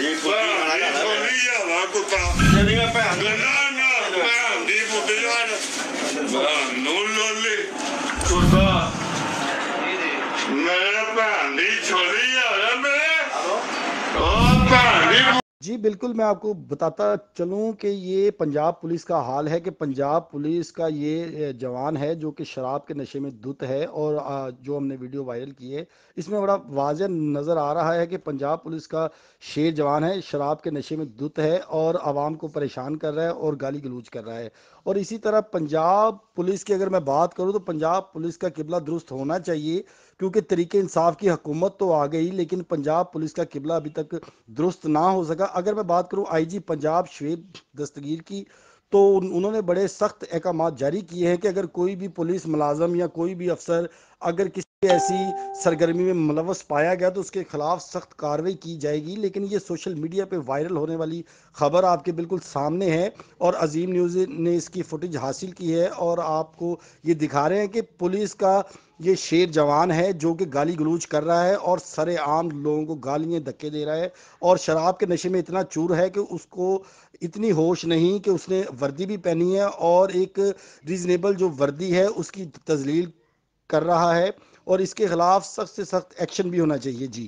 ਦੀ ਛੋਲੀ ਆ ਕੁੱਤਾ ਜਿਹੜੀਆਂ ਭੈਣ ਨਾ ਭੈਣ ਦੀ ਬੁੱਢੀਆਂ ਨੂੰ ਲੋਲੀ ਕੁੱਤਾ ਮੇਰੇ ਭੈਣ ਦੀ ਛੋਲੀ ਆ ਮੇਰੇ ਉਹ ਭੈਣ ਦੀ। जी बिल्कुल, मैं आपको बताता चलूं कि ये पंजाब पुलिस का हाल है कि पंजाब पुलिस का ये जवान है जो कि शराब के नशे में धुत है। और जो हमने वीडियो वायरल की है इसमें बड़ा वाज़ेह नज़र आ रहा है कि पंजाब पुलिस का शेर जवान है, शराब के नशे में धुत है और आवाम को परेशान कर रहा है और गाली गलौज कर रहा है। और इसी तरह पंजाब पुलिस की अगर मैं बात करूं तो पंजाब पुलिस का किबला दुरुस्त होना चाहिए, क्योंकि तरीके इंसाफ की हुकूमत तो आ गई लेकिन पंजाब पुलिस का किबला अभी तक दुरुस्त ना हो सका। अगर मैं बात करूं आईजी पंजाब शुएब दस्तगीर की, तो उन्होंने बड़े सख्त अहकाम जारी किए हैं कि अगर कोई भी पुलिस मुलाजम या कोई भी अफसर अगर किसी ऐसी सरगर्मी में मुलव्वस पाया गया तो उसके खिलाफ सख्त कार्रवाई की जाएगी। लेकिन ये सोशल मीडिया पे वायरल होने वाली खबर आपके बिल्कुल सामने है और अजीम न्यूज़ ने इसकी फुटेज हासिल की है और आपको ये दिखा रहे हैं कि पुलिस का ये शेर जवान है जो कि गाली गलौज कर रहा है और सरेआम लोगों को गालियां धक्के दे रहा है और शराब के नशे में इतना चूर है कि उसको इतनी होश नहीं कि उसने वर्दी भी पहनी है और एक रीजनेबल जो वर्दी है उसकी तजलील कर रहा है। और इसके खिलाफ सख्त से सख्त एक्शन भी होना चाहिए। जी।